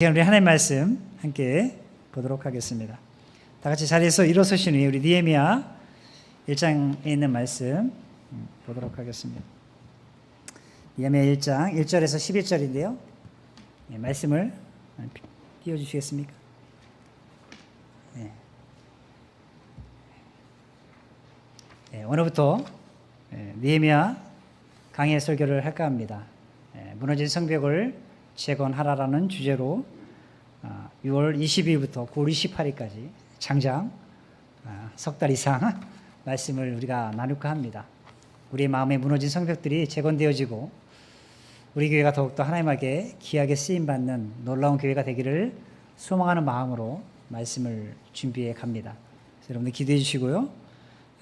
우리 하나님 말씀 함께 보도록 하겠습니다. 다 같이 자리에서 일어서신 후에 우리 느헤미야 1장에 있는 말씀 보도록 하겠습니다. 느헤미야 1장 1절에서 11절인데요. 말씀을 띄워주시겠습니까? 오늘부터 느헤미야 강해 설교를 할까 합니다. 무너진 성벽을 재건하라라는 주제로 6월 22일부터 9월 28일까지 장장 석 달 이상 말씀을 우리가 나눌까 합니다. 우리의 마음에 무너진 성벽들이 재건되어지고 우리 교회가 더욱더 하나님에게 귀하게 쓰임받는 놀라운 교회가 되기를 소망하는 마음으로 말씀을 준비해 갑니다. 그래서 여러분들 기도해 주시고요.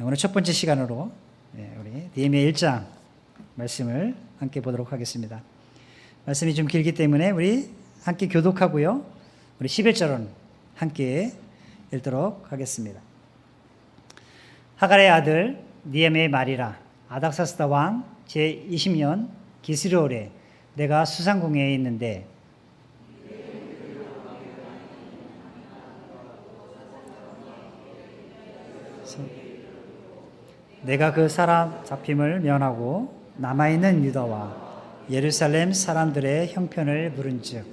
오늘 첫 번째 시간으로 우리 느헤미야 1장 말씀을 함께 보도록 하겠습니다. 말씀이 좀 길기 때문에 우리 함께 교독하고요. 우리 11절은 함께 읽도록 하겠습니다. 하갈의 아들 느헤미야의 말이라. 아닥사스다 왕 제20년 기스로엘에 내가 수상궁에 있는데 내가 그 사람 잡힘을 면하고 남아있는 유다와 예루살렘 사람들의 형편을 물은즉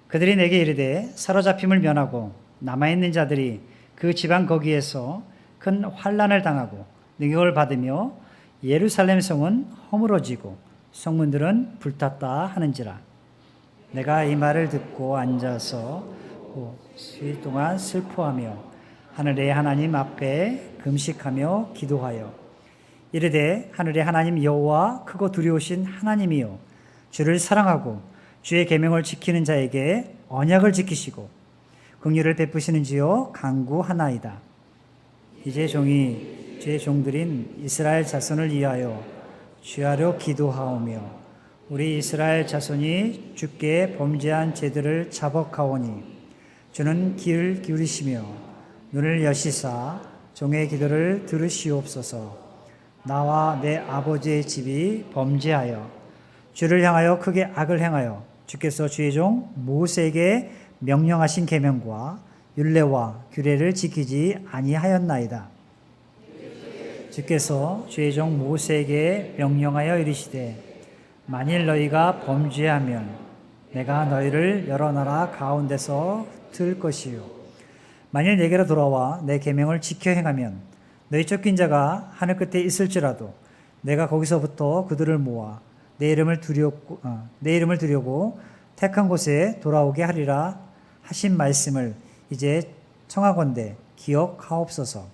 그들이 내게 이르되 사로잡힘을 면하고 남아있는 자들이 그 지방 거기에서 큰 환난을 당하고 능욕을 받으며 예루살렘 성은 허물어지고 성문들은 불탔다 하는지라. 내가 이 말을 듣고 앉아서 수일 동안 슬퍼하며 하늘의 하나님 앞에 금식하며 기도하여 이르되 하늘의 하나님 여호와 크고 두려우신 하나님이요 주를 사랑하고 주의 계명을 지키는 자에게 언약을 지키시고 긍휼을 베푸시는지요 간구하나이다. 이제 종이 주의 종들인 이스라엘 자손을 위하여 주야로 기도하오며 우리 이스라엘 자손이 주께 범죄한 죄들을 자복하오니 주는 귀를 기울이시며 눈을 여시사 종의 기도를 들으시옵소서. 나와 내 아버지의 집이 범죄하여 주를 향하여 크게 악을 행하여 주께서 주의 종 모세에게 명령하신 계명과 율례와 규례를 지키지 아니하였나이다. 주께서 주의 종 모세에게 명령하여 이르시되 만일 너희가 범죄하면 내가 너희를 여러 나라 가운데서 흩을 것이요 만일 내게로 돌아와 내 계명을 지켜 행하면 너희 쫓긴 자가 하늘 끝에 있을지라도 내가 거기서부터 그들을 모아 내 이름을 두려고 택한 곳에 돌아오게 하리라 하신 말씀을 이제 청하건대 기억하옵소서.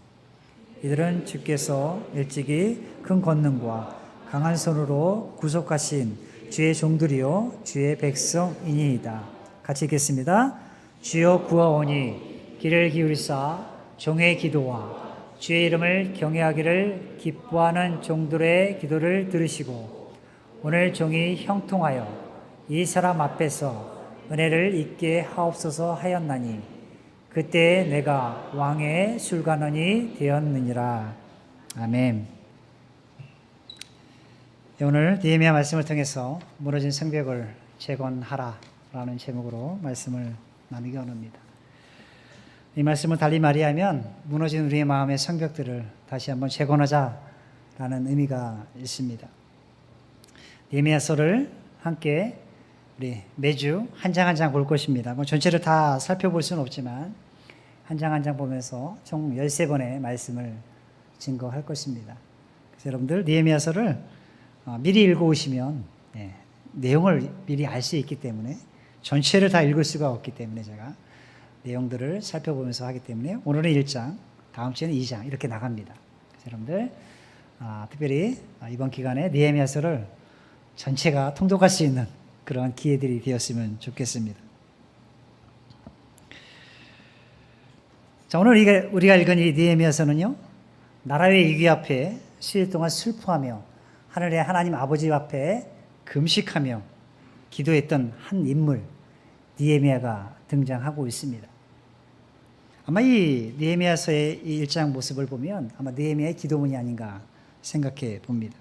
이들은 주께서 일찍이 큰 권능과 강한 손으로 구속하신 주의 종들이요 주의 백성이니이다. 같이 읽겠습니다. 주여 구하오니 귀를 기울이사 종의 기도와 주의 이름을 경외하기를 기뻐하는 종들의 기도를 들으시고 오늘 종이 형통하여 이 사람 앞에서 은혜를 잊게 하옵소서 하였나니 그때 내가 왕의 술관원이 되었느니라. 아멘. 오늘 느헤미야 말씀을 통해서 무너진 성벽을 재건하라라는 제목으로 말씀을 나누기 원합니다. 이 말씀을 달리 말하면 무너진 우리의 마음의 성벽들을 다시 한번 재건하자라는 의미가 있습니다. 느헤미야서를 함께 우리 매주 한 장 한 장 볼 것입니다. 전체를 다 살펴볼 수는 없지만 한 장 한 장 보면서 총 13번의 말씀을 증거할 것입니다. 그래서 여러분들 느헤미야서를 미리 읽어오시면 내용을 미리 알 수 있기 때문에 전체를 다 읽을 수가 없기 때문에 제가 내용들을 살펴보면서 하기 때문에 오늘은 1장, 다음 주에는 2장 이렇게 나갑니다. 그래서 여러분들 특별히 이번 기간에 느헤미야서를 전체가 통독할 수 있는 그런 기회들이 되었으면 좋겠습니다. 자, 오늘 우리가 읽은 이 느헤미야서는요, 나라의 위기 앞에 수일 동안 슬퍼하며 하늘의 하나님 아버지 앞에 금식하며 기도했던 한 인물 느헤미야가 등장하고 있습니다. 아마 이 느헤미야서의 이 1장 모습을 보면 아마 느헤미야의 기도문이 아닌가 생각해 봅니다.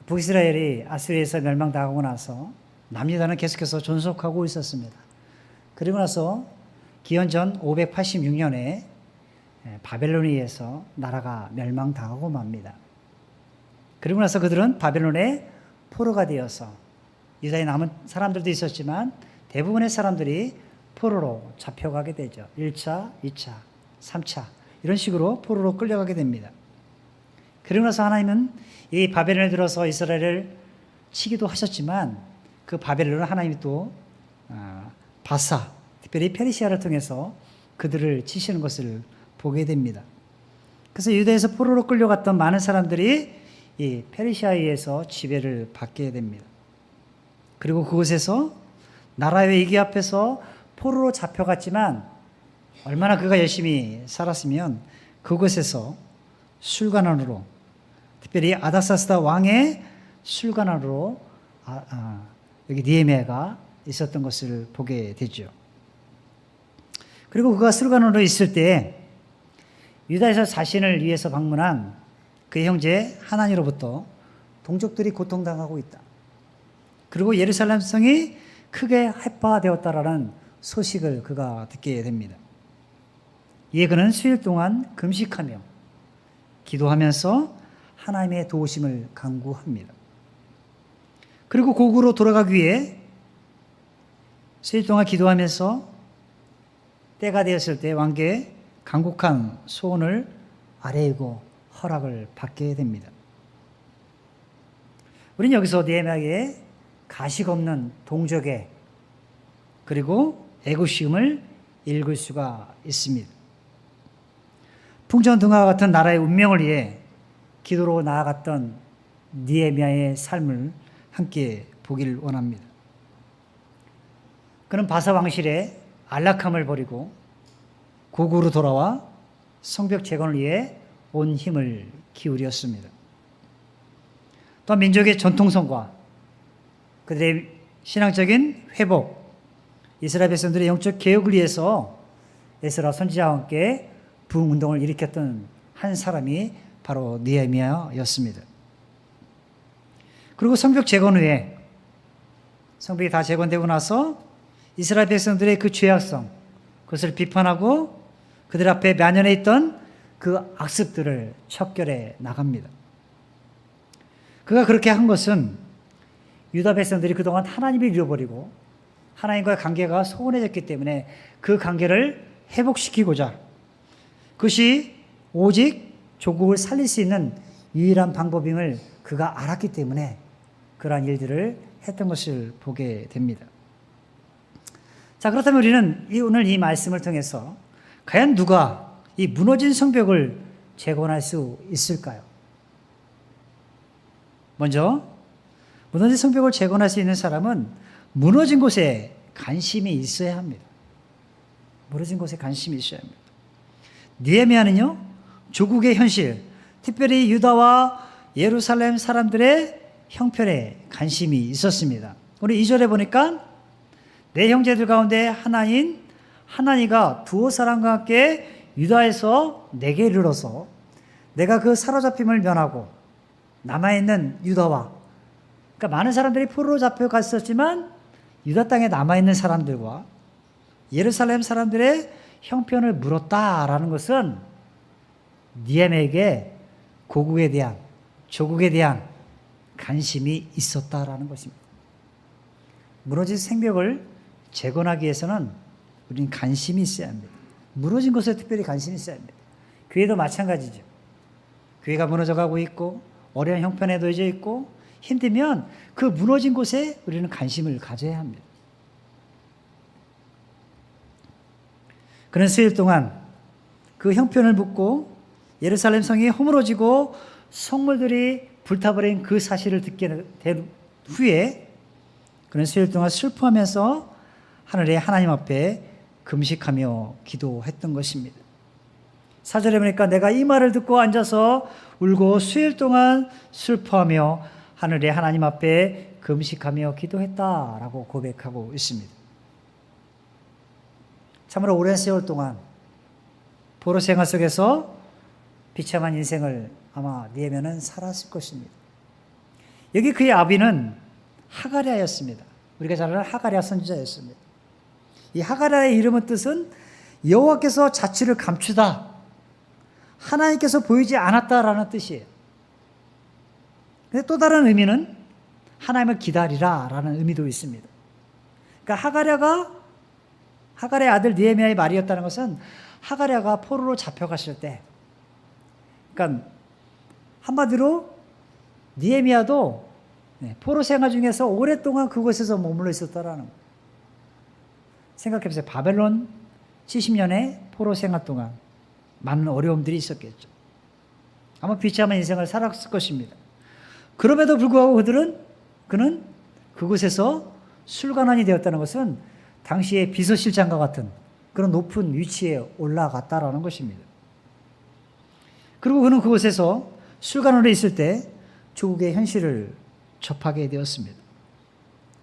북이스라엘이 아수리에서 멸망당하고 나서 남유다는 계속해서 존속하고 있었습니다. 그리고 나서 기원전 586년에 바벨론에 의해서 나라가 멸망당하고 맙니다. 그리고 나서 그들은 바벨론의 포로가 되어서 유다에 남은 사람들도 있었지만 대부분의 사람들이 포로로 잡혀가게 되죠. 1차, 2차, 3차 이런 식으로 포로로 끌려가게 됩니다. 그리고 나서 하나님은 이 바벨론에 들어서 이스라엘을 치기도 하셨지만 그 바벨론을 하나님이 또 바사, 특별히 페르시아를 통해서 그들을 치시는 것을 보게 됩니다. 그래서 유다에서 포로로 끌려갔던 많은 사람들이 이 페르시아에 의해서 지배를 받게 됩니다. 그리고 그곳에서 나라의 위기 앞에서 포로로 잡혀갔지만 얼마나 그가 열심히 살았으면 그곳에서 술관원으로, 특별히 아닥사스다 왕의 술관원으로 여기 느헤미야가 있었던 것을 보게 되죠. 그리고 그가 술관원으로 있을 때 유다에서 자신을 위해서 방문한 그의 형제 하나니로부터 동족들이 고통당하고 있다. 그리고 예루살렘 성이 크게 해파되었다라는 소식을 그가 듣게 됩니다. 이에 그는 수일 동안 금식하며 기도하면서 하나님의 도우심을 간구합니다. 그리고 고국으로 돌아가기 위해 수일 동안 기도하면서 때가 되었을 때 왕께 간곡한 소원을 아뢰고 허락을 받게 됩니다. 우리는 여기서 느헤미야의 가식 없는 동족애 그리고 애굽심을 읽을 수가 있습니다. 풍전등화와 같은 나라의 운명을 위해 기도로 나아갔던 느헤미야의 삶을 함께 보기를 원합니다. 그는 바사 왕실의 안락함을 버리고 고국으로 돌아와 성벽 재건을 위해 온 힘을 기울였습니다. 또한 민족의 전통성과 그들의 신앙적인 회복, 이스라엘 백성들의 영적 개혁을 위해서 에스라 선지자와 함께 부흥운동을 일으켰던 한 사람이 바로 느헤미야였습니다. 그리고 성벽 재건 후에 성벽이 다 재건되고 나서 이스라엘 백성들의 그 죄악성, 그것을 비판하고 그들 앞에 만연해 있던 그 악습들을 척결해 나갑니다. 그가 그렇게 한 것은 유다 백성들이 그동안 하나님을 잃어버리고 하나님과의 관계가 소원해졌기 때문에 그 관계를 회복시키고자, 그것이 오직 조국을 살릴 수 있는 유일한 방법임을 그가 알았기 때문에 그러한 일들을 했던 것을 보게 됩니다. 자, 그렇다면 우리는 오늘 이 말씀을 통해서 과연 누가 이 무너진 성벽을 재건할 수 있을까요? 먼저 무너진 성벽을 재건할 수 있는 사람은 무너진 곳에 관심이 있어야 합니다. 무너진 곳에 관심이 있어야 합니다. 느헤미야는요, 조국의 현실, 특별히 유다와 예루살렘 사람들의 형편에 관심이 있었습니다. 우리 2절에 보니까 내 형제들 가운데 하나인 하나니가 두어 사람과 함께 유다에서 내게 이르러서 내가 그 사로잡힘을 면하고 남아있는 유다와, 그러니까 많은 사람들이 포로로 잡혀갔었지만 유다 땅에 남아있는 사람들과 예루살렘 사람들의 형편을 물었다라는 것은 느헤미야에게 고국에 대한, 조국에 대한 관심이 있었다라는 것입니다. 무너진 성벽을 재건하기 위해서는 우리는 관심이 있어야 합니다. 무너진 곳에 특별히 관심이 있어야 합니다. 교회도 마찬가지죠. 교회가 무너져가고 있고 어려운 형편에 놓여져 있고 힘들면 그 무너진 곳에 우리는 관심을 가져야 합니다. 그는 수일 동안 그 형편을 묻고 예루살렘 성이 허물어지고 성물들이 불타버린 그 사실을 듣게 된 후에 그는 수일 동안 슬퍼하면서 하늘의 하나님 앞에 금식하며 기도했던 것입니다. 4절에 보니까 내가 이 말을 듣고 앉아서 울고 수일 동안 슬퍼하며 하늘의 하나님 앞에 금식하며 기도했다라고 고백하고 있습니다. 참으로 오랜 세월 동안 포로 생활 속에서 비참한 인생을 아마 느헤미야는 살았을 것입니다. 여기 그의 아비는 하가랴였습니다. 우리가 잘 아는 하가랴 선지자였습니다. 이 하가랴의 이름의 뜻은 여호와께서 자취를 감추다, 하나님께서 보이지 않았다라는 뜻이에요. 근데 또 다른 의미는 하나님을 기다리라 라는 의미도 있습니다. 그러니까 하가랴의 아들 느헤미야의 말이었다는 것은 하가랴가 포로로 잡혀갔을 때, 그러니까 한마디로 느헤미야도 포로 생활 중에서 오랫동안 그곳에서 머물러 있었다라는 거예요. 생각해보세요. 바벨론 70년의 포로 생활 동안 많은 어려움들이 있었겠죠. 아마 비참한 인생을 살았을 것입니다. 그럼에도 불구하고 그는 그곳에서 술관원이 되었다는 것은 당시의 비서실장과 같은 그런 높은 위치에 올라갔다라는 것입니다. 그리고 그는 그곳에서 술관원으로 있을 때 조국의 현실을 접하게 되었습니다.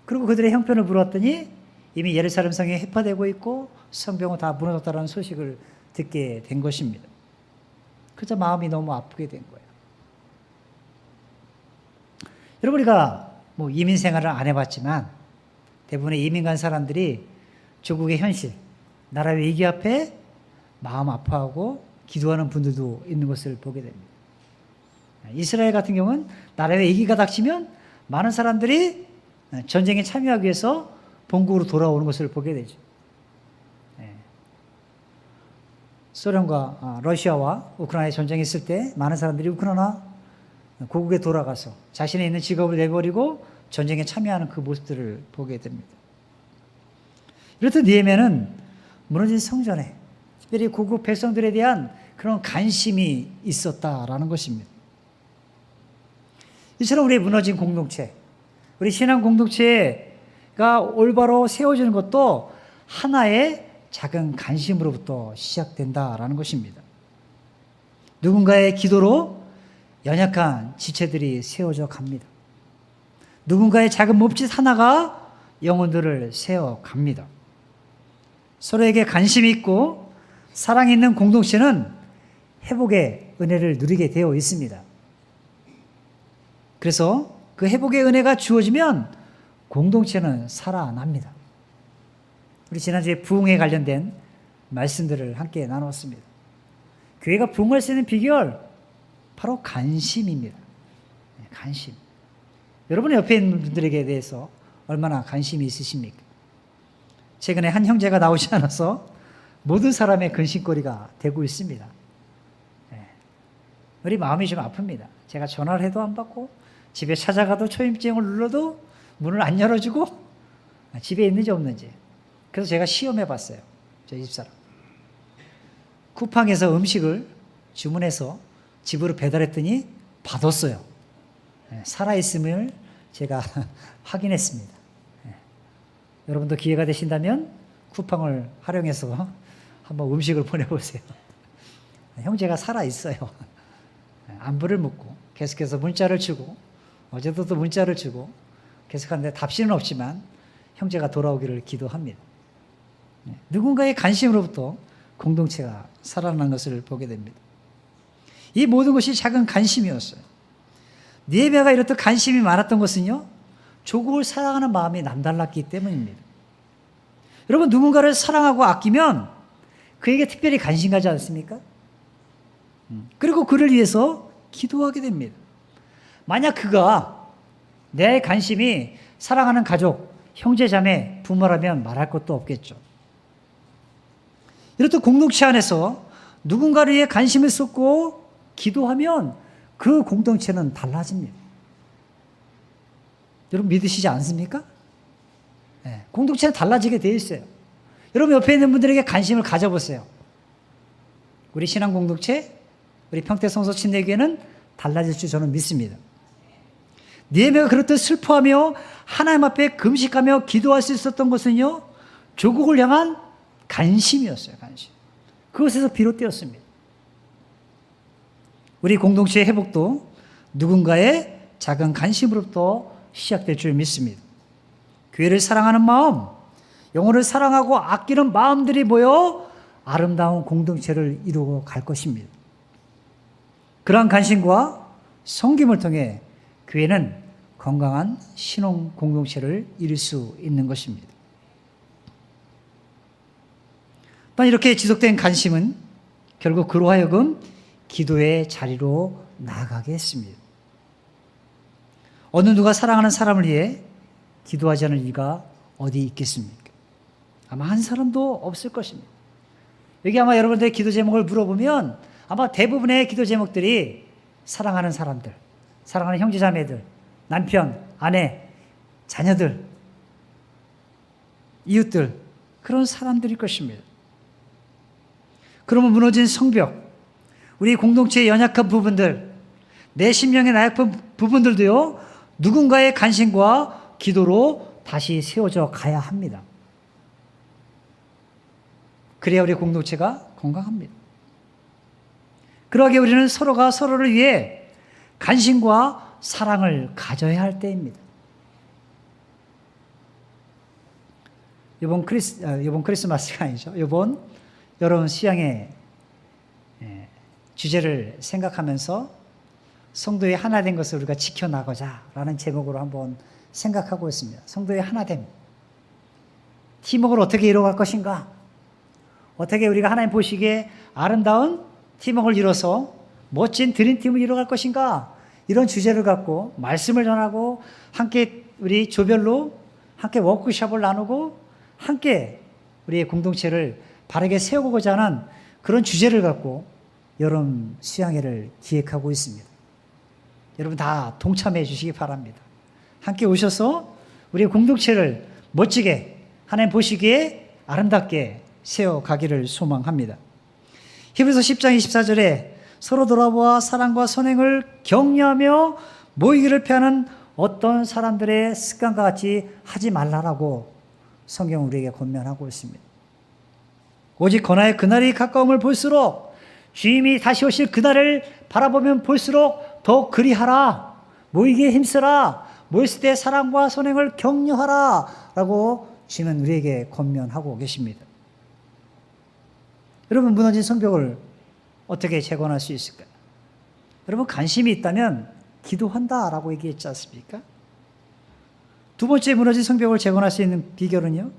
그리고 그들의 형편을 물었더니 이미 예루살렘 성이 해파되고 있고 성벽은 다 무너졌다는 소식을 듣게 된 것입니다. 그저 마음이 너무 아프게 된 거예요. 여러분, 우리가 이민 생활을 안 해봤지만 대부분의 이민 간 사람들이 조국의 현실, 나라의 위기 앞에 마음 아파하고 기도하는 분들도 있는 것을 보게 됩니다. 이스라엘 같은 경우는 나라의 위기가 닥치면 많은 사람들이 전쟁에 참여하기 위해서 본국으로 돌아오는 것을 보게 되죠. 소련과 러시아와 우크라이나의 전쟁이 있을 때 많은 사람들이 우크라이나 고국에 돌아가서 자신의 있는 직업을 내버리고 전쟁에 참여하는 그 모습들을 보게 됩니다. 이렇듯 느헤미야는 무너진 성전에 특별히 고국 백성들에 대한 그런 관심이 있었다라는 것입니다. 이처럼 우리 무너진 공동체, 우리 신앙 공동체가 올바로 세워지는 것도 하나의 작은 관심으로부터 시작된다라는 것입니다. 누군가의 기도로 연약한 지체들이 세워져 갑니다. 누군가의 작은 몸짓 하나가 영혼들을 세워갑니다. 서로에게 관심이 있고 사랑이 있는 공동체는 회복의 은혜를 누리게 되어 있습니다. 그래서 그 회복의 은혜가 주어지면 공동체는 살아납니다. 우리 지난주에 부흥에 관련된 말씀들을 함께 나눴습니다. 교회가 부흥할 수 있는 비결, 바로 관심입니다. 관심. 여러분의 옆에 있는 분들에게 대해서 얼마나 관심이 있으십니까? 최근에 한 형제가 나오지 않아서 모든 사람의 근심거리가 되고 있습니다. 우리 마음이 좀 아픕니다. 제가 전화를 해도 안 받고 집에 찾아가도 초인종을 눌러도 문을 안 열어주고 집에 있는지 없는지. 그래서 제가 시험해 봤어요. 저희 집사람. 쿠팡에서 음식을 주문해서 집으로 배달했더니 받았어요. 살아있음을 제가 확인했습니다. 여러분도 기회가 되신다면 쿠팡을 활용해서 한번 음식을 보내보세요. 형제가 살아있어요. 안부를 묻고 계속해서 문자를 주고 어제도 또 문자를 주고 계속하는데 답시는 없지만 형제가 돌아오기를 기도합니다. 누군가의 관심으로부터 공동체가 살아나는 것을 보게 됩니다. 이 모든 것이 작은 관심이었어요. 느헤미야가 이렇듯 관심이 많았던 것은요, 조국을 사랑하는 마음이 남달랐기 때문입니다. 여러분, 누군가를 사랑하고 아끼면 그에게 특별히 관심 가지 않습니까? 그리고 그를 위해서 기도하게 됩니다. 만약 그가 내 관심이 사랑하는 가족, 형제, 자매, 부모라면 말할 것도 없겠죠. 이렇듯 공동체 안에서 누군가를 위해 관심을 쏟고 기도하면 그 공동체는 달라집니다. 여러분 믿으시지 않습니까? 네, 공동체는 달라지게 되어 있어요. 여러분 옆에 있는 분들에게 관심을 가져보세요. 우리 신앙 공동체, 우리 평택성서 침례교회는 달라질 줄 저는 믿습니다. 느헤미야가 그렇듯 슬퍼하며 하나님 앞에 금식하며 기도할 수 있었던 것은요, 조국을 향한 관심이었어요. 관심. 그것에서 비롯되었습니다. 우리 공동체의 회복도 누군가의 작은 관심으로부터 시작될 줄 믿습니다. 교회를 사랑하는 마음, 영혼을 사랑하고 아끼는 마음들이 모여 아름다운 공동체를 이루고 갈 것입니다. 그러한 관심과 섬김을 통해 교회는 건강한 신앙 공동체를 이룰 수 있는 것입니다. 또한 이렇게 지속된 관심은 결국 그로 하여금 기도의 자리로 나아가게 했습니다. 어느 누가 사랑하는 사람을 위해 기도하지 않을 이가 어디 있겠습니까? 아마 한 사람도 없을 것입니다. 여기 아마 여러분들의 기도 제목을 물어보면 아마 대부분의 기도 제목들이 사랑하는 사람들, 사랑하는 형제 자매들, 남편, 아내, 자녀들, 이웃들, 그런 사람들일 것입니다. 그러면 무너진 성벽, 우리 공동체의 연약한 부분들, 내 심령의 나약한 부분들도요, 누군가의 간신과 기도로 다시 세워져 가야 합니다. 그래야 우리 공동체가 건강합니다. 그러기에 우리는 서로가 서로를 위해 간신과 사랑을 가져야 할 때입니다. 이번 크리스마스가 아니죠. 이번 여러분 수양의 주제를 생각하면서 성도의 하나된 것을 우리가 지켜나가자라는 제목으로 한번 생각하고 있습니다. 성도의 하나됨. 팀워크를 어떻게 이루어갈 것인가? 어떻게 우리가 하나님 보시기에 아름다운 팀워크를 이뤄서 멋진 드림팀을 이뤄갈 것인가? 이런 주제를 갖고 말씀을 전하고 함께 우리 조별로 함께 워크숍을 나누고 함께 우리의 공동체를 바르게 세우고자 하는 그런 주제를 갖고 여름 수양회를 기획하고 있습니다. 여러분 다 동참해 주시기 바랍니다. 함께 오셔서 우리의 공동체를 멋지게 하나님 보시기에 아름답게 세워가기를 소망합니다. 히브리서 10장 24절에 서로 돌아보아 사랑과 선행을 격려하며 모이기를 피하는 어떤 사람들의 습관과 같이 하지 말라라고 성경은 우리에게 권면하고 있습니다. 오직 권하의 그날이 가까움을 볼수록 주님이 다시 오실 그날을 바라보면 볼수록 더욱 그리하라. 모이기에 힘쓰라. 모였을 때 사랑과 선행을 격려하라 라고 주님은 우리에게 권면하고 계십니다. 여러분 무너진 성벽을 어떻게 재건할 수 있을까요? 여러분 관심이 있다면 기도한다라고 얘기했지 않습니까? 두 번째 무너진 성벽을 재건할 수 있는 비결은요,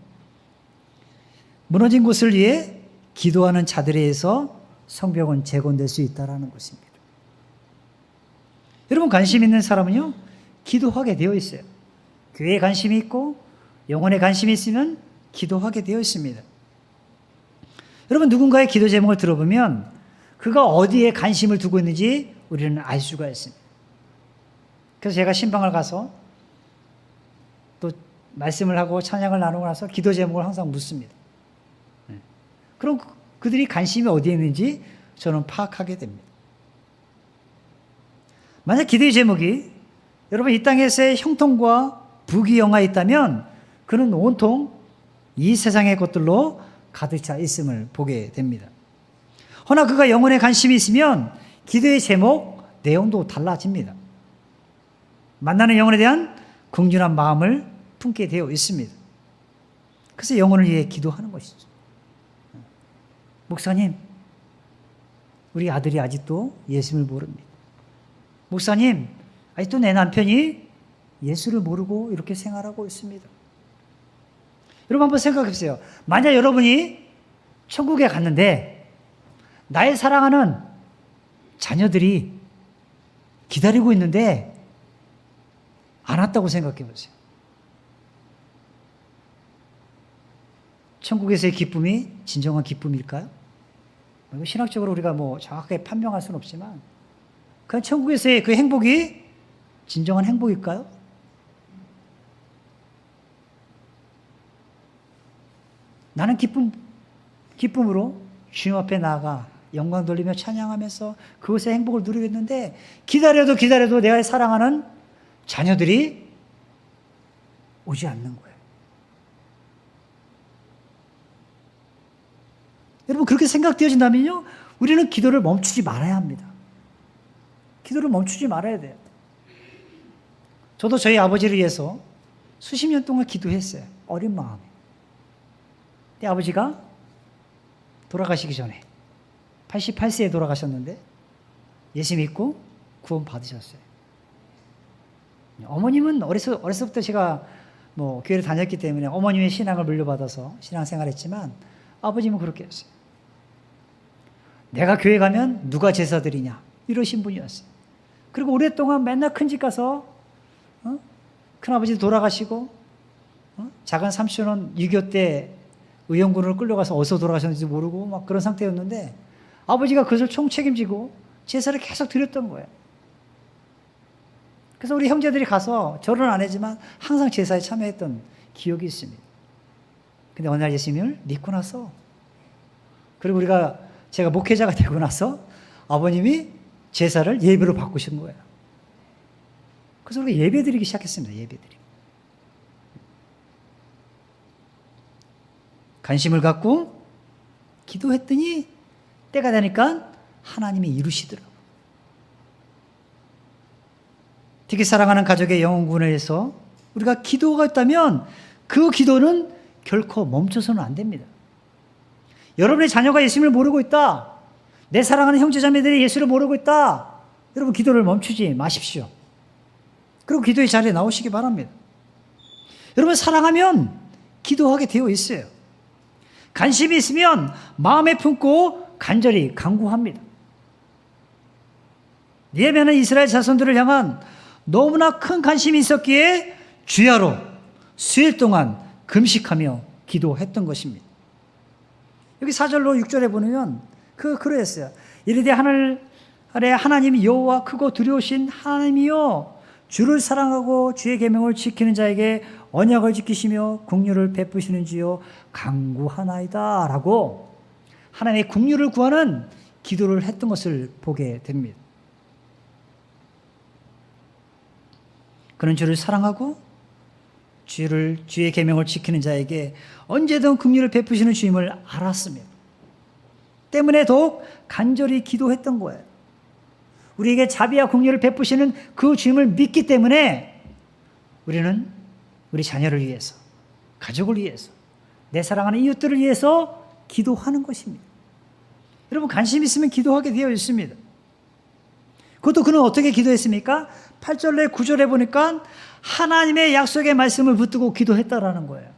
무너진 곳을 위해 기도하는 자들에 의해서 성벽은 재건될 수 있다는 것입니다. 여러분 관심 있는 사람은요 기도하게 되어 있어요. 교회에 관심이 있고 영혼에 관심이 있으면 기도하게 되어 있습니다. 여러분 누군가의 기도 제목을 들어보면 그가 어디에 관심을 두고 있는지 우리는 알 수가 있습니다. 그래서 제가 신방을 가서 또 말씀을 하고 찬양을 나누고 나서 기도 제목을 항상 묻습니다. 그럼 그들이 관심이 어디에 있는지 저는 파악하게 됩니다. 만약 기도의 제목이 여러분 이 땅에서의 형통과 부귀영화에 있다면 그는 온통 이 세상의 것들로 가득 차 있음을 보게 됩니다. 허나 그가 영혼에 관심이 있으면 기도의 제목, 내용도 달라집니다. 만나는 영혼에 대한 긍휼한 마음을 품게 되어 있습니다. 그래서 영혼을 위해 기도하는 것이죠. 목사님, 우리 아들이 아직도 예수를 모릅니다. 목사님, 아직도 내 남편이 예수를 모르고 이렇게 생활하고 있습니다. 여러분 한번 생각해 보세요. 만약 여러분이 천국에 갔는데 나의 사랑하는 자녀들이 기다리고 있는데 안 왔다고 생각해 보세요. 천국에서의 기쁨이 진정한 기쁨일까요? 신학적으로 우리가 정확하게 판명할 수는 없지만 그 천국에서의 그 행복이 진정한 행복일까요? 나는 기쁨으로 주님 앞에 나아가 영광 돌리며 찬양하면서 그곳의 행복을 누리고 있는데 기다려도 내가 사랑하는 자녀들이 오지 않는 거예요. 여러분 그렇게 생각되어진다면요 우리는 기도를 멈추지 말아야 합니다. 기도를 멈추지 말아야 돼요. 저도 저희 아버지를 위해서 수십 년 동안 기도했어요. 어린 마음에. 근데 아버지가 돌아가시기 전에 88세에 돌아가셨는데 예수 믿고 구원 받으셨어요. 어머님은 어려서부터 제가 뭐 교회를 다녔기 때문에 어머님의 신앙을 물려받아서 신앙생활했지만 아버님은 그렇게 했어요. 내가 교회 가면 누가 제사 드리냐 이러신 분이었어요. 그리고 오랫동안 맨날 큰 집 가서 큰아버지 돌아가시고 작은 삼촌은 6.25 때 의용군으로 끌려가서 어디서 돌아가셨는지 모르고 막 그런 상태였는데 아버지가 그것을 총책임지고 제사를 계속 드렸던 거예요. 그래서 우리 형제들이 가서 절은 안 했지만 항상 제사에 참여했던 기억이 있습니다. 근데 어느 날 예수님을 믿고 나서, 그리고 제가 목회자가 되고 나서 아버님이 제사를 예배로 바꾸신 거예요. 그래서 우리가 예배 드리기 시작했습니다. 예배 드리기. 관심을 갖고 기도했더니 때가 되니까 하나님이 이루시더라고요. 특히 사랑하는 가족의 영혼구원을 위해서 우리가 기도가 있다면 그 기도는 결코 멈춰서는 안 됩니다. 여러분의 자녀가 예수님을 모르고 있다. 내 사랑하는 형제자매들이 예수를 모르고 있다. 여러분 기도를 멈추지 마십시오. 그리고 기도의 자리에 나오시기 바랍니다. 여러분 사랑하면 기도하게 되어 있어요. 관심이 있으면 마음에 품고 간절히 간구합니다. 느헤미야는 이스라엘 자손들을 향한 너무나 큰 관심이 있었기에 주야로 수일 동안 금식하며 기도했던 것입니다. 여기 4절로 6절에 보면 그러했어요. 이르되 하늘 아래 하나님 여호와 크고 두려우신 하나님이여 주를 사랑하고 주의 계명을 지키는 자에게 언약을 지키시며 긍휼을 베푸시는 주여 간구하나이다 라고 하나님의 긍휼을 구하는 기도를 했던 것을 보게 됩니다. 그는 주를 사랑하고 주의 계명을 지키는 자에게 언제든 긍휼을 베푸시는 주임을 알았습니다. 때문에 더욱 간절히 기도했던 거예요. 우리에게 자비와 긍휼을 베푸시는 그 주임을 믿기 때문에 우리는 우리 자녀를 위해서, 가족을 위해서, 내 사랑하는 이웃들을 위해서 기도하는 것입니다. 여러분 관심 있으면 기도하게 되어 있습니다. 그것도 그는 어떻게 기도했습니까? 8절에 9절에 보니까 하나님의 약속의 말씀을 붙들고 기도했다라는 거예요.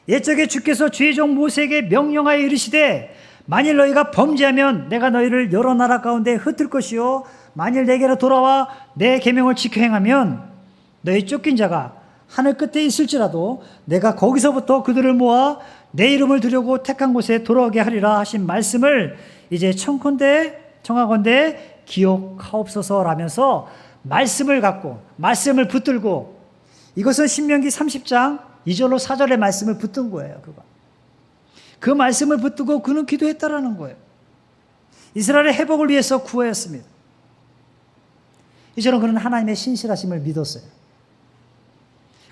옛적에 주께서 주의 종 모세에게 명령하여 이르시되 만일 너희가 범죄하면 내가 너희를 여러 나라 가운데 흩을 것이요 만일 내게로 돌아와 내 계명을 지켜 행하면 너희 쫓긴 자가 하늘 끝에 있을지라도 내가 거기서부터 그들을 모아 내 이름을 두려고 택한 곳에 돌아오게 하리라 하신 말씀을 이제 청하건대 기억하옵소서라면서 말씀을 갖고 말씀을 붙들고, 이것은 신명기 30장 2절로 4절의 말씀을 붙든 거예요. 그 말씀을 붙들고 그는 기도했다라는 거예요. 이스라엘의 회복을 위해서 구하였습니다. 이처럼 그는 하나님의 신실하심을 믿었어요.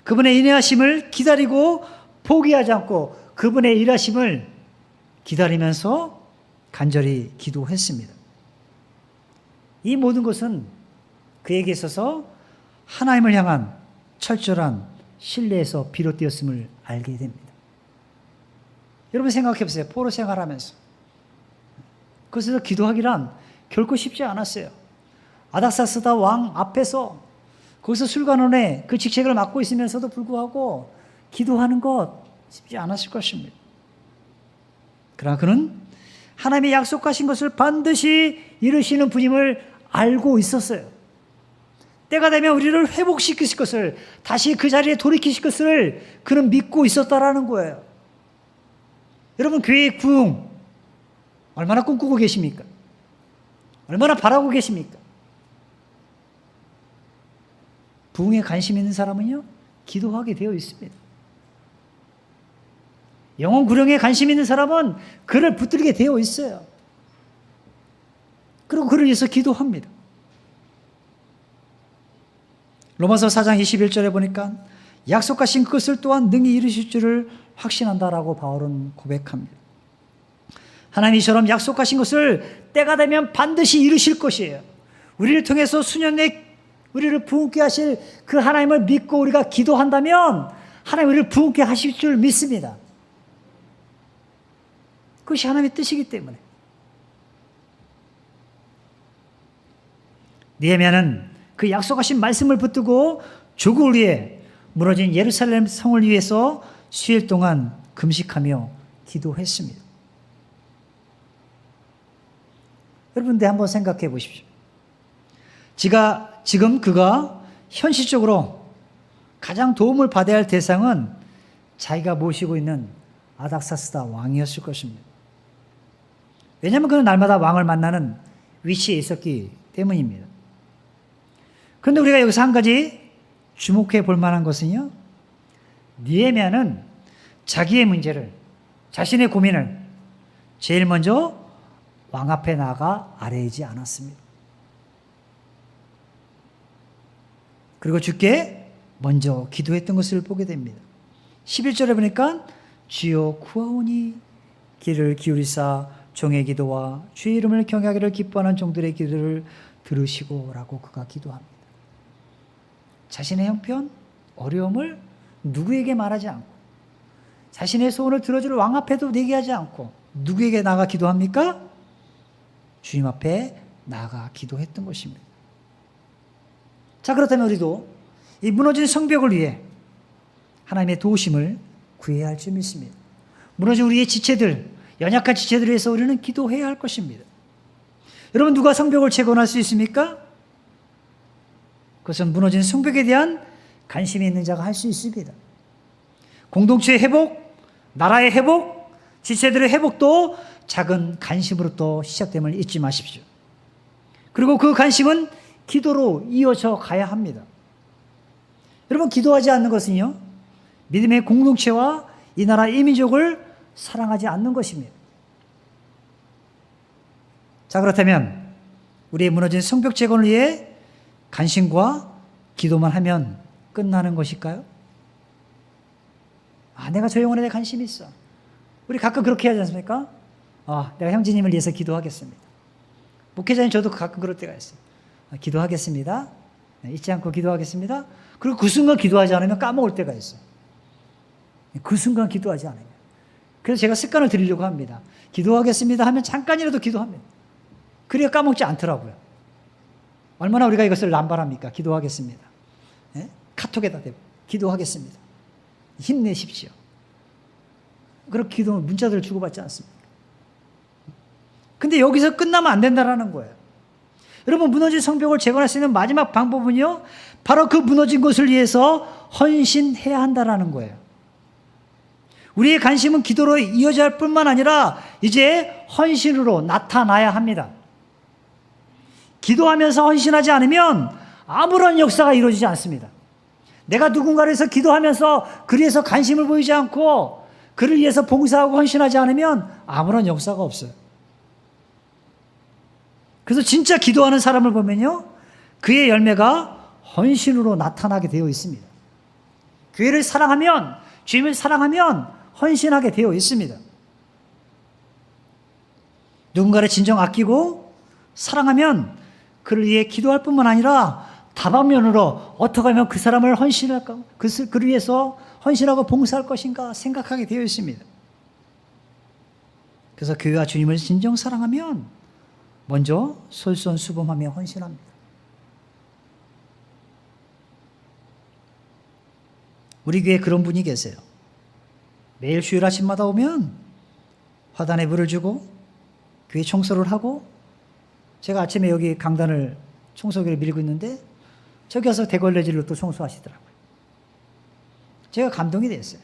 그분의 인내하심을 기다리고 포기하지 않고 그분의 일하심을 기다리면서 간절히 기도했습니다. 이 모든 것은 그에게 있어서 하나님을 향한 철저한 신뢰에서 비롯되었음을 알게 됩니다. 여러분 생각해 보세요. 포로 생활하면서 그것에서 기도하기란 결코 쉽지 않았어요. 아닥사스다 왕 앞에서 거기서 술관원의 그 직책을 맡고 있으면서도 불구하고 기도하는 것 쉽지 않았을 것입니다. 그러나 그는 하나님의 약속하신 것을 반드시 이루시는 분임을 알고 있었어요. 때가 되면 우리를 회복시키실 것을, 다시 그 자리에 돌이키실 것을 그는 믿고 있었다라는 거예요. 여러분 교회의 부흥 얼마나 꿈꾸고 계십니까? 얼마나 바라고 계십니까? 부흥에 관심 있는 사람은요 기도하게 되어 있습니다. 영혼 구령에 관심 있는 사람은 그를 붙들게 되어 있어요. 그리고 그를 위해서 기도합니다. 로마서 4장 21절에 보니까 약속하신 그것을 또한 능히 이루실 줄을 확신한다라고 바울은 고백합니다. 하나님이 이처럼 약속하신 것을 때가 되면 반드시 이루실 것이에요. 우리를 통해서 수년 내 우리를 부흥케 하실 그 하나님을 믿고 우리가 기도한다면 하나님 우리를 부흥케 하실 줄 믿습니다. 그것이 하나님의 뜻이기 때문에. 느헤미야는 그 약속하신 말씀을 붙들고 조국을 위해 무너진 예루살렘 성을 위해서 수일 동안 금식하며 기도했습니다. 여러분들 한번 생각해 보십시오. 지금 그가 현실적으로 가장 도움을 받아야 할 대상은 자기가 모시고 있는 아닥사스다 왕이었을 것입니다. 왜냐하면 그는 날마다 왕을 만나는 위치에 있었기 때문입니다. 그런데 우리가 여기서 한 가지 주목해 볼 만한 것은요, 느헤미야는 자기의 문제를, 자신의 고민을 제일 먼저 왕 앞에 나가 아뢰지 않았습니다. 그리고 주께 먼저 기도했던 것을 보게 됩니다. 11절에 보니까 주여 구하오니 귀를 기울이사 종의 기도와 주의 이름을 경외하기를 기뻐하는 종들의 기도를 들으시고 라고 그가 기도합니다. 자신의 형편, 어려움을 누구에게 말하지 않고 자신의 소원을 들어줄 왕 앞에도 얘기하지 않고 누구에게 나가 기도합니까? 주님 앞에 나가 기도했던 것입니다. 자, 그렇다면 우리도 이 무너진 성벽을 위해 하나님의 도우심을 구해야 할 줄 믿습니다. 무너진 우리의 지체들, 연약한 지체들을 위해서 우리는 기도해야 할 것입니다. 여러분, 누가 성벽을 재건할 수 있습니까? 그것은 무너진 성벽에 대한 관심이 있는 자가 할 수 있습니다. 공동체의 회복, 나라의 회복, 지체들의 회복도 작은 관심으로부터 시작됨을 잊지 마십시오. 그리고 그 관심은 기도로 이어져 가야 합니다. 여러분, 기도하지 않는 것은요, 믿음의 공동체와 이 나라 이민족을 사랑하지 않는 것입니다. 자, 그렇다면 우리의 무너진 성벽 재건을 위해 관심과 기도만 하면 끝나는 것일까요? 내가 저 영혼에 대해 관심이 있어. 우리 가끔 그렇게 하지 않습니까? 내가 형제님을 위해서 기도하겠습니다. 목회자님, 저도 가끔 그럴 때가 있어요. 기도하겠습니다. 잊지 않고 기도하겠습니다. 그리고 그 순간 기도하지 않으면 까먹을 때가 있어요. 그 순간 기도하지 않으면. 그래서 제가 습관을 들이려고 합니다. 기도하겠습니다 하면 잠깐이라도 기도합니다. 그래야 까먹지 않더라고요. 얼마나 우리가 이것을 남발합니까? 기도하겠습니다. 예? 카톡에다 대고 기도하겠습니다. 힘내십시오. 그렇게 기도 문자들을 주고받지 않습니까? 근데 여기서 끝나면 안 된다라는 거예요. 여러분, 무너진 성벽을 재건할 수 있는 마지막 방법은요, 바로 그 무너진 것을 위해서 헌신해야 한다라는 거예요. 우리의 관심은 기도로 이어져야 할 뿐만 아니라 이제 헌신으로 나타나야 합니다. 기도하면서 헌신하지 않으면 아무런 역사가 이루어지지 않습니다. 내가 누군가를 위해서 기도하면서 그를 위해서 관심을 보이지 않고 그를 위해서 봉사하고 헌신하지 않으면 아무런 역사가 없어요. 그래서 진짜 기도하는 사람을 보면요, 그의 열매가 헌신으로 나타나게 되어 있습니다. 교회를 사랑하면, 주님을 사랑하면 헌신하게 되어 있습니다. 누군가를 진정 아끼고 사랑하면 그를 위해 기도할 뿐만 아니라 다방면으로 어떻게 하면 그 사람을 헌신할까, 그를 위해서 헌신하고 봉사할 것인가 생각하게 되어 있습니다. 그래서 교회와 주님을 진정 사랑하면 먼저 솔선수범하며 헌신합니다. 우리 교회에 그런 분이 계세요. 매일 주일 아침마다 오면 화단에 물을 주고 교회 청소를 하고, 제가 아침에 여기 강단을 청소기를 밀고 있는데 저기 가서 대걸레질로 또 청소하시더라고요. 제가 감동이 됐어요.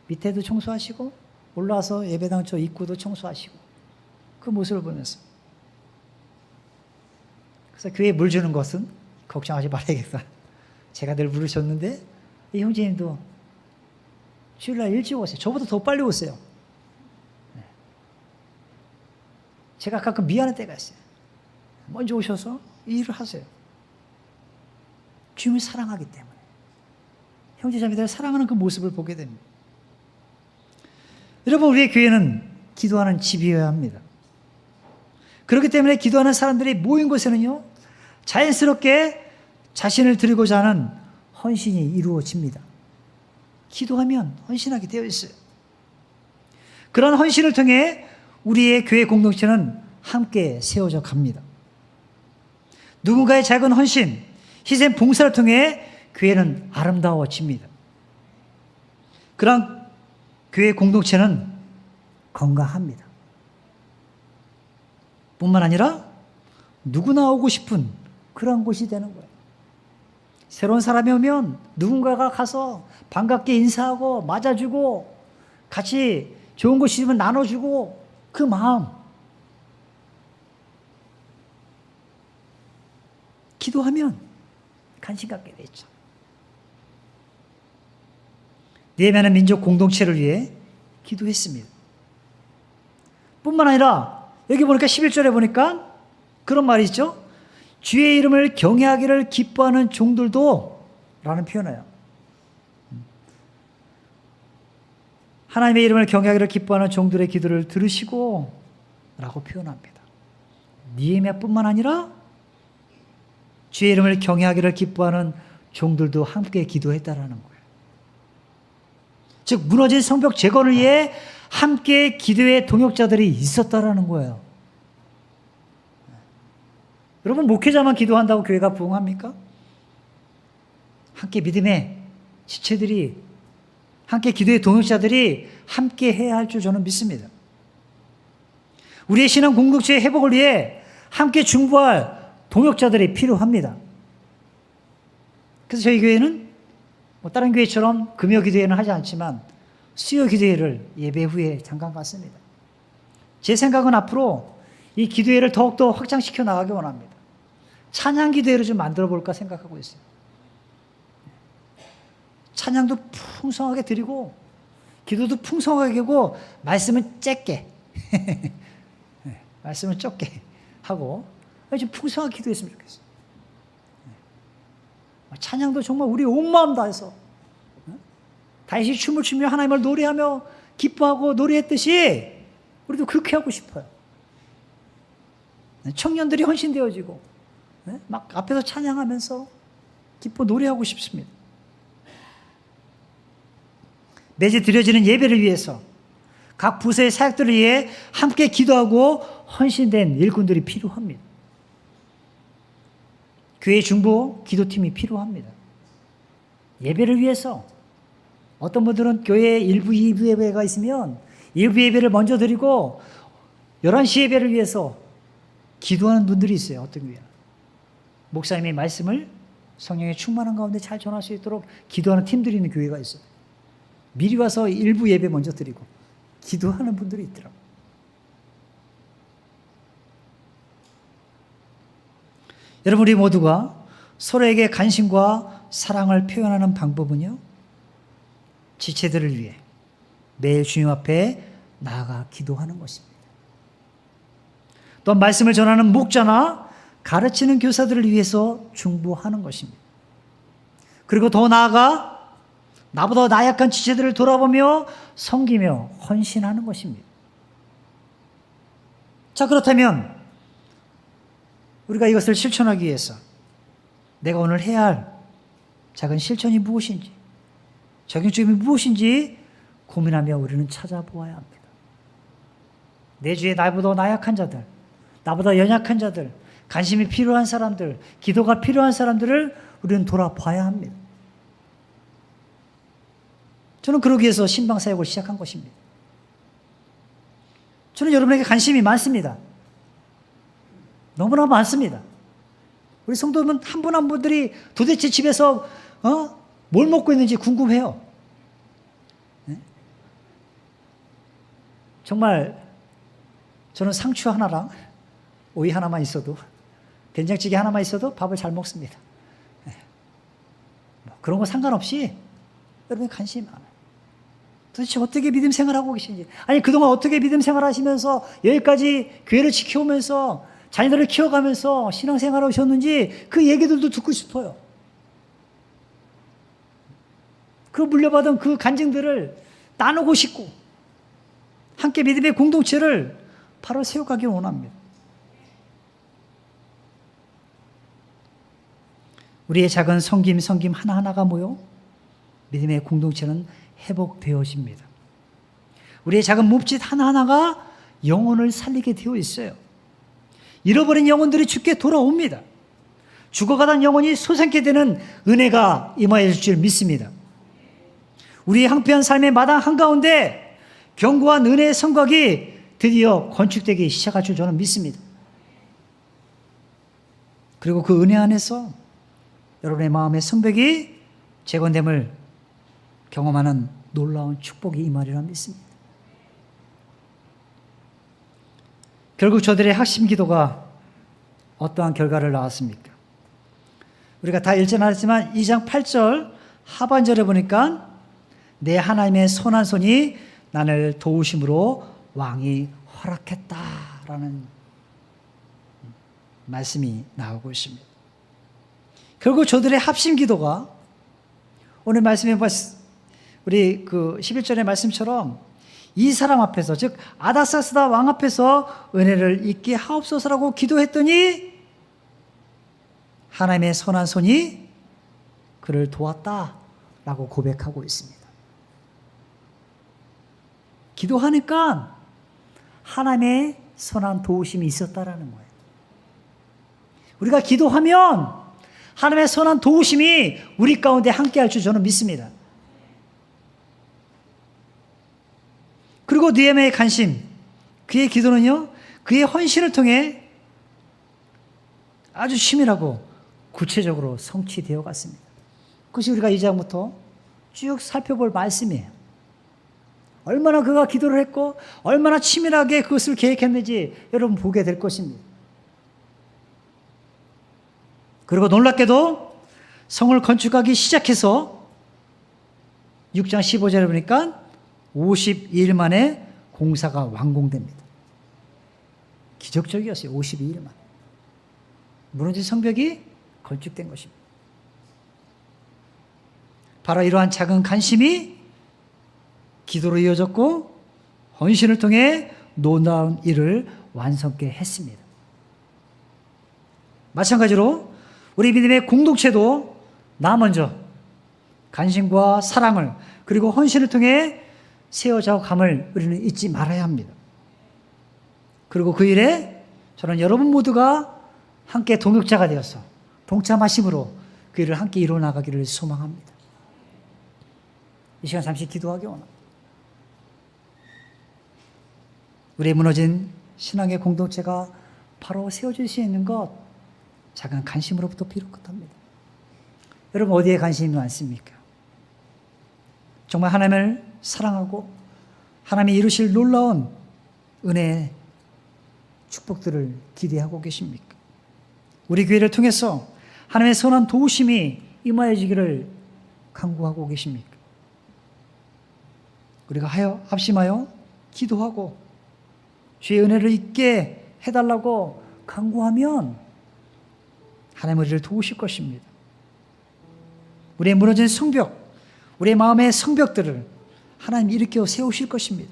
밑에도 청소하시고 올라와서 예배당 저 입구도 청소하시고, 그 모습을 보면서 그래서 교회에 물 주는 것은 걱정하지 말아야겠다. 제가 늘 물을 줬는데 이 형제님도 주일날 일찍 오세요. 저보다 더 빨리 오세요. 제가 가끔 미안할 때가 있어요. 먼저 오셔서 이 일을 하세요. 주님을 사랑하기 때문에. 형제자매들을 사랑하는 그 모습을 보게 됩니다. 여러분, 우리의 교회는 기도하는 집이어야 합니다. 그렇기 때문에 기도하는 사람들이 모인 곳에는요, 자연스럽게 자신을 드리고자 하는 헌신이 이루어집니다. 기도하면 헌신하게 되어 있어요. 그런 헌신을 통해 우리의 교회 공동체는 함께 세워져 갑니다. 누군가의 작은 헌신, 희생, 봉사를 통해 교회는 아름다워집니다. 그런 교회 공동체는 건강합니다. 뿐만 아니라 누구나 오고 싶은 그런 곳이 되는 거예요. 새로운 사람이 오면 누군가가 가서 반갑게 인사하고 맞아주고 같이 좋은 거 있으면 나눠주고 그 마음. 기도하면 관심 갖게 되죠. 느헤미야는 민족 공동체를 위해 기도했습니다. 뿐만 아니라 여기 보니까 11절에 보니까 그런 말이 있죠. 주의 이름을 경외하기를 기뻐하는 종들도 라는 표현이에요. 하나님의 이름을 경외하기를 기뻐하는 종들의 기도를 들으시고 라고 표현합니다. 느헤미야뿐만 아니라 주의 이름을 경외하기를 기뻐하는 종들도 함께 기도했다라는 거예요. 즉 무너진 성벽 재건을 위해 함께 기도의 동역자들이 있었다라는 거예요. 여러분, 목회자만 기도한다고 교회가 부흥합니까? 함께 믿음의 지체들이, 함께 기도의 동역자들이 함께 해야 할 줄 저는 믿습니다. 우리의 신앙 공동체의 회복을 위해 함께 중보할 동역자들이 필요합니다. 그래서 저희 교회는 다른 교회처럼 금요 기도회는 하지 않지만 수요 기도회를 예배 후에 잠깐 갖습니다. 제 생각은 앞으로 이 기도회를 더욱더 확장시켜 나가기 원합니다. 찬양 기도회를 좀 만들어 볼까 생각하고 있어요. 찬양도 풍성하게 드리고 기도도 풍성하게 하고 말씀은 짧게 말씀은 적게 하고 좀 풍성하게 기도했으면 좋겠어요. 찬양도 정말 우리 온 마음 다해서 다윗이 춤을 추며 하나님을 노래하며 기뻐하고 노래했듯이 우리도 그렇게 하고 싶어요. 청년들이 헌신되어지고 막 앞에서 찬양하면서 기뻐 노래하고 싶습니다. 매주 드려지는 예배를 위해서 각 부서의 사역들을 위해 함께 기도하고 헌신된 일꾼들이 필요합니다. 교회 중보 기도팀이 필요합니다. 예배를 위해서 어떤 분들은 교회에 1부, 2부 예배가 있으면 1부 예배를 먼저 드리고 11시 예배를 위해서 기도하는 분들이 있어요. 어떤 교회는. 목사님의 말씀을 성령의 충만한 가운데 잘 전할 수 있도록 기도하는 팀들이 있는 교회가 있어요. 미리 와서 1부 예배 먼저 드리고 기도하는 분들이 있더라고요. 여러분, 우리 모두가 서로에게 관심과 사랑을 표현하는 방법은요, 지체들을 위해 매일 주님 앞에 나아가 기도하는 것입니다. 또 말씀을 전하는 목자나 가르치는 교사들을 위해서 중보하는 것입니다. 그리고 더 나아가 나보다 나약한 지체들을 돌아보며 섬기며 헌신하는 것입니다. 자, 그렇다면 우리가 이것을 실천하기 위해서 내가 오늘 해야 할 작은 실천이 무엇인지, 적용점이 무엇인지 고민하며 우리는 찾아보아야 합니다. 내 주위에 나보다 나약한 자들, 나보다 연약한 자들, 관심이 필요한 사람들, 기도가 필요한 사람들을 우리는 돌아봐야 합니다. 저는 그러기 위해서 신방사역을 시작한 것입니다. 저는 여러분에게 관심이 많습니다. 너무나 많습니다. 우리 성도분 한 분 한 분들이 도대체 집에서 뭘 먹고 있는지 궁금해요. 네? 정말 저는 상추 하나랑 오이 하나만 있어도, 된장찌개 하나만 있어도 밥을 잘 먹습니다. 네. 그런 거 상관없이 여러분의 관심이 많아요. 도대체 어떻게 믿음 생활하고 계신지, 아니 그동안 어떻게 믿음 생활하시면서 여기까지 교회를 지켜오면서 자녀들을 키워가면서 신앙생활을 하셨는지 그 얘기들도 듣고 싶어요. 그 물려받은 그 간증들을 나누고 싶고 함께 믿음의 공동체를 바로 세워가길 원합니다. 우리의 작은 섬김 하나하나가 모여 믿음의 공동체는 회복되어집니다. 우리의 작은 몸짓 하나하나가 영혼을 살리게 되어 있어요. 잃어버린 영혼들이 주께 돌아옵니다. 죽어가던 영혼이 소생케 되는 은혜가 임하여 줄 줄 믿습니다. 우리의 황폐한 삶의 마당 한가운데 견고한 은혜의 성곽이 드디어 건축되기 시작할 줄 저는 믿습니다. 그리고 그 은혜 안에서 여러분의 마음의 성벽이 재건됨을 경험하는 놀라운 축복이 임하리라 믿습니다. 결국 저들의 핵심 기도가 어떠한 결과를 낳았습니까? 우리가 다 읽지 않았지만 2장 8절 하반절에 보니까 내 하나님의 선한 손이 나를 도우심으로 왕이 허락했다라는 말씀이 나오고 있습니다. 결국 저들의 합심 기도가 오늘 말씀에 우리 그 11절의 말씀처럼 이 사람 앞에서, 즉 아닥사스다 왕 앞에서 은혜를 잊게 하옵소서라고 기도했더니 하나님의 선한 손이 그를 도왔다라고 고백하고 있습니다. 기도하니까 하나님의 선한 도우심이 있었다라는 거예요. 우리가 기도하면 하나님의 선한 도우심이 우리 가운데 함께할 줄 저는 믿습니다. 그리고 느헤미야의 간심, 그의 기도는요, 그의 헌신을 통해 아주 치밀하고 구체적으로 성취되어 갔습니다. 그것이 우리가 2장부터 쭉 살펴볼 말씀이에요. 얼마나 그가 기도를 했고 얼마나 치밀하게 그것을 계획했는지 여러분 보게 될 것입니다. 그리고 놀랍게도 성을 건축하기 시작해서 6장 15절에 보니까 52일 만에 공사가 완공됩니다. 기적적이었어요. 52일 만에. 무너진 성벽이 건축된 것입니다. 바로 이러한 작은 간심이 기도로 이어졌고 헌신을 통해 놀라운 일을 완성케 했습니다. 마찬가지로 우리 믿음의 공동체도 나 먼저 간심과 사랑을 그리고 헌신을 통해 세워져 감을 우리는 잊지 말아야 합니다. 그리고 그 일에 저는 여러분 모두가 함께 동역자가 되어서 동참하심으로 그 일을 함께 이루어 나가기를 소망합니다. 이 시간 잠시 기도하기 원합니다. 우리의 무너진 신앙의 공동체가 바로 세워질 수 있는 것, 작은 관심으로부터 비롯합니다. 여러분 어디에 관심이 많습니까? 정말 하나님을 사랑하고 하나님이 이루실 놀라운 은혜의 축복들을 기대하고 계십니까? 우리 교회를 통해서 하나님의 선한 도우심이 임하여지기를 간구하고 계십니까? 우리가 합심하여 기도하고 주의 은혜를 잊게 해달라고 간구하면 하나님 우리를 도우실 것입니다. 우리의 무너진 성벽, 우리의 마음의 성벽들을 하나님 일으켜 세우실 것입니다.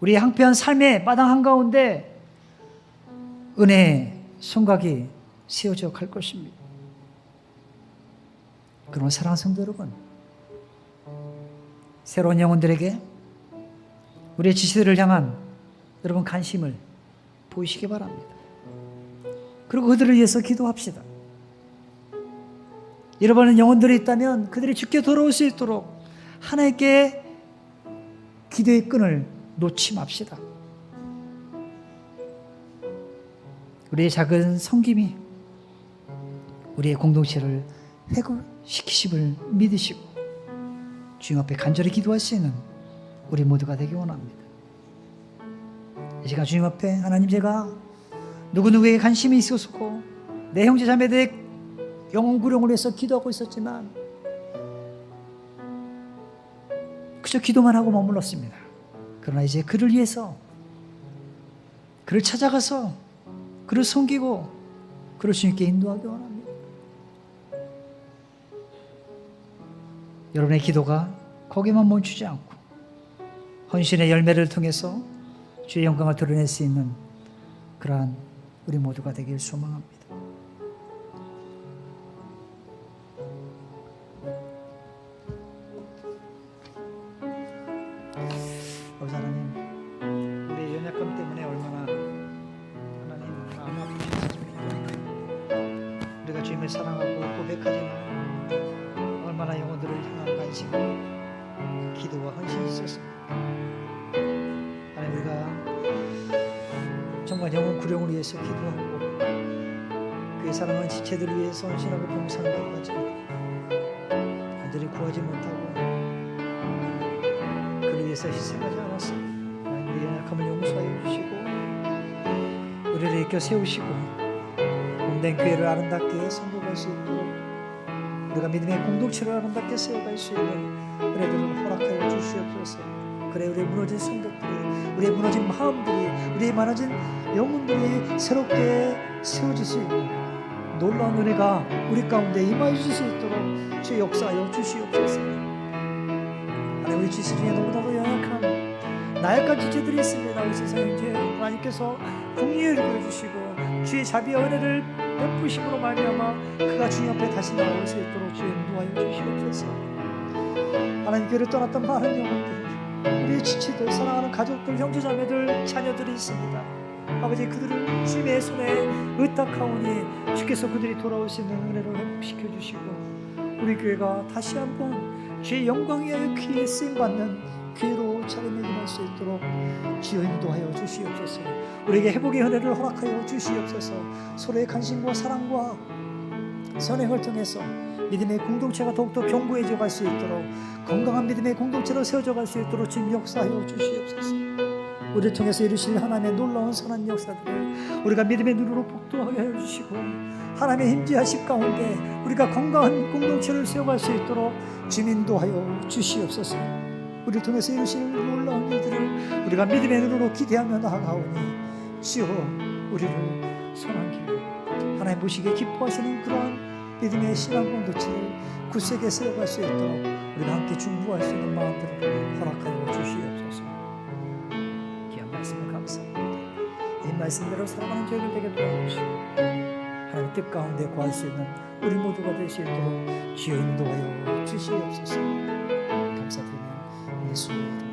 우리의 황폐한 삶의 마당 한가운데 은혜의 성곽이 세워져 갈 것입니다. 그러면 사랑하는 성도 여러분, 새로운 영혼들에게 우리의 지체들을 향한 여러분 관심을 보이시기 바랍니다. 그리고 그들을 위해서 기도합시다. 잃어버린 영혼들이 있다면 그들이 주께 돌아올 수 있도록 하나님께 기도의 끈을 놓지 맙시다. 우리의 작은 섬김이 우리의 공동체를 회복시키심을 믿으시고 주님 앞에 간절히 기도할 수 있는 우리 모두가 되기 원합니다. 이 시간 주님 앞에 하나님, 제가 누구누구에게 관심이 있었고 내 형제 자매들의 영혼 구령을 위해서 기도하고 있었지만 그저 기도만 하고 머물렀습니다. 그러나 이제 그를 위해서 그를 찾아가서 그를 섬기고 그를 주님께 인도하기 원합니다. 여러분의 기도가 거기만 멈추지 않고 헌신의 열매를 통해서 주의 영광을 드러낼 수 있는 그러한 우리 모두가 되길 소망합니다. 아버지 하나님, 우리의 연약함 때문에 얼마나 하나님 마음 아프셨습니까? 하나님을 사랑하고 고백하지만 얼마나 영혼들을 향한 관심과 기도와 헌신이 있었습니까? 하나님, 우리가 정말 영혼 구령을 위해서 기도하고 그의 사랑하는 지체들을 위해서 헌신하고 봉사하고 하지만 간절히 구하지 못하고 그를 위해서 희생하지 않았습니다. 하나님, 우리의 연약함을 용서하여 주시고 우리를 일으켜 세우시고 몸된 교회를 아름답게 섬겨갈 수 있도록 우리가 믿음의 공동체를 아름답게 세워갈 수 있는 은혜들을 허락하여 주시옵소서. 그래, 우리의 무너진 성벽들이, 우리의 무너진 마음들이, 우리의 많아진 영혼들이 새롭게 세워질 수 있는 놀라운 은혜가 우리 가운데 임하여 주실 수 있도록 주 역사하여 주시옵소서. 하나님, 우리 지체 중에 너무나도 연약한 나약한 지체들이 있습니다. 우리 세상에 이제 하나님께서 긍휼을 보여주시고 주의 자비와 은혜를 베푸심으로 말미암아 그가 주님 앞에 다시 나올 수 있도록 주의 인도하여 주시옵소서. 하나님, 교회를 떠났던 많은 영혼들, 우리의 지체들, 사랑하는 가족들, 형제자매들, 자녀들이 있습니다. 아버지, 그들을 주님의 손에 의탁하오니 주께서 그들이 돌아올 수 있는 은혜를 회복시켜 주시고 우리 교회가 다시 한번 주의 영광 위하여 귀에 쓰임받는 교회로 차림해임할 수 있도록 주여 인도하여 주시옵소서. 우리에게 회복의 은혜를 허락하여 주시옵소서. 서로의 관심과 사랑과 선행을 통해서 믿음의 공동체가 더욱더 견고해져 갈 수 있도록 건강한 믿음의 공동체로 세워져 갈 수 있도록 주님 역사하여 주시옵소서. 우리를 통해서 이루실 하나님의 놀라운 선한 역사들을 우리가 믿음의 눈으로 복도하게 하여 주시고 하나님의 임재하심 가운데 우리가 건강한 공동체를 세워갈 수 있도록 주님 인도하여 주시옵소서. 우리를 통해서 이루실 놀라운 일들을 우리가 믿음의 눈으로 기대하며 나아가오니 주여, 우리를 선한 길로 하나님 보시기에 기뻐하시는 그러한 믿음의 신앙 공동체를 굳세게 세워갈 수 있도록 우리가 함께 중보할 수 있는 마음들을 허락하여 주시옵소서. 귀한 말씀을 감사합니다. 이 말씀대로 살아가는 저희들 되게 도와주시고 하나님 뜻 가운데 구할 수 있는 우리 모두가 될 수 있도록 주여 인도하여 주시옵소서. 감사드립니다. 예수 이름으로.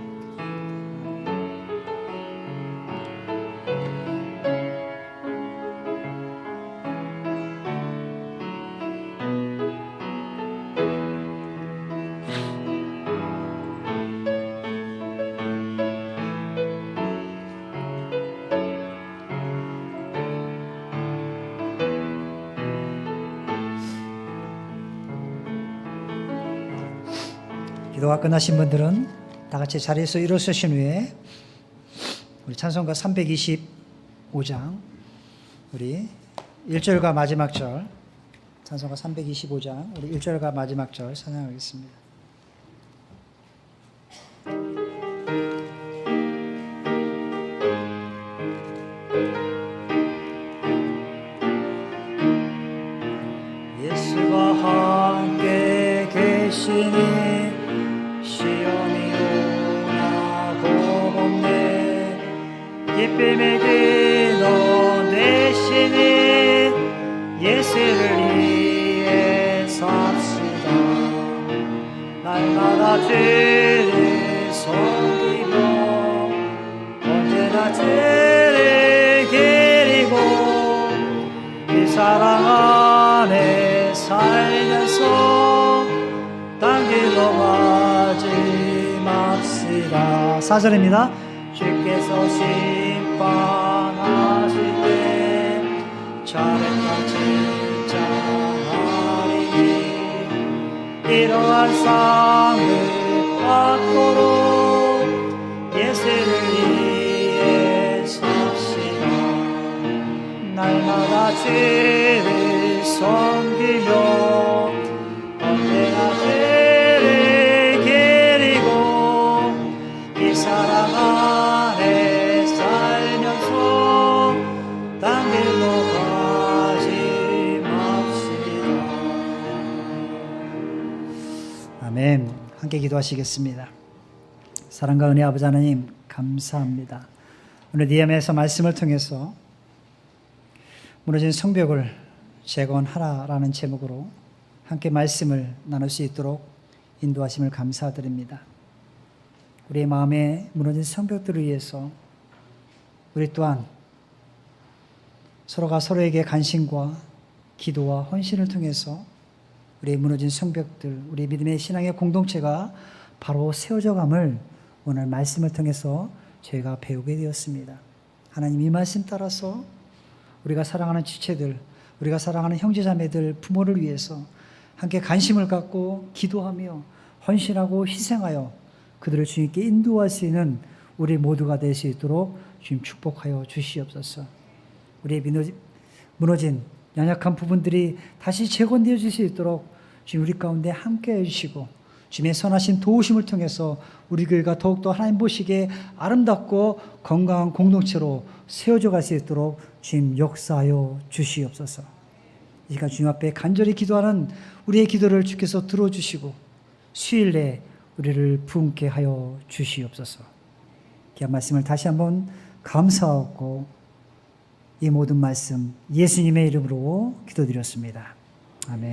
기도가 끝나신 분들은 다 같이 자리에서 일어서신 후에 우리 찬송가 325장 우리 1절과 마지막 절, 찬송가 325장 우리 1절과 마지막 절 찬양하겠습니다. 예수와 함께 계시니 시험이 오나 겁없네. 기쁨의 기도 되시니 예수를 위해 삽시다. 날마다 주를 섬기며 언제나 주를 기리고 이 사랑 안에 살면서 딴 길로 가지 맙시다. 4절입니다. 주께서 심판하실 때 잘했다 칭찬하리니 이러한 상을 받도록 예수를 위해 삽시다. 날마다 주를 섬기며 언제나 죄를 기리고 이 사랑 안에 살면서 딴 길로 가지 맙시다. 아멘. 함께 기도하시겠습니다. 사랑과 은혜 아버지 하나님 감사합니다. 오늘 니에미야서 말씀을 통해서 무너진 성벽을 재건하라라는 제목으로 함께 말씀을 나눌 수 있도록 인도하심을 감사드립니다. 우리의 마음에 무너진 성벽들을 위해서 우리 또한 서로가 서로에게 간신과 기도와 헌신을 통해서 우리의 무너진 성벽들, 우리 믿음의 신앙의 공동체가 바로 세워져감을 오늘 말씀을 통해서 저희가 배우게 되었습니다. 하나님 이 말씀 따라서 우리가 사랑하는 지체들, 우리가 사랑하는 형제자매들, 부모를 위해서 함께 관심을 갖고 기도하며 헌신하고 희생하여 그들을 주님께 인도할 수 있는 우리 모두가 될 수 있도록 주님 축복하여 주시옵소서. 우리의 무너진 연약한 부분들이 다시 재건되어 줄 수 있도록 주님 우리 가운데 함께 해주시고 주님의 선하신 도우심을 통해서 우리 교회가 더욱더 하나님 보시기에 아름답고 건강한 공동체로 세워져 갈 수 있도록 주님 역사하여 주시옵소서. 이 시간 주님 앞에 간절히 기도하는 우리의 기도를 주께서 들어주시고 수일 내에 우리를 부흥케 하여 주시옵소서. 귀한 말씀을 다시 한번 감사하고 이 모든 말씀 예수님의 이름으로 기도드렸습니다. 아멘.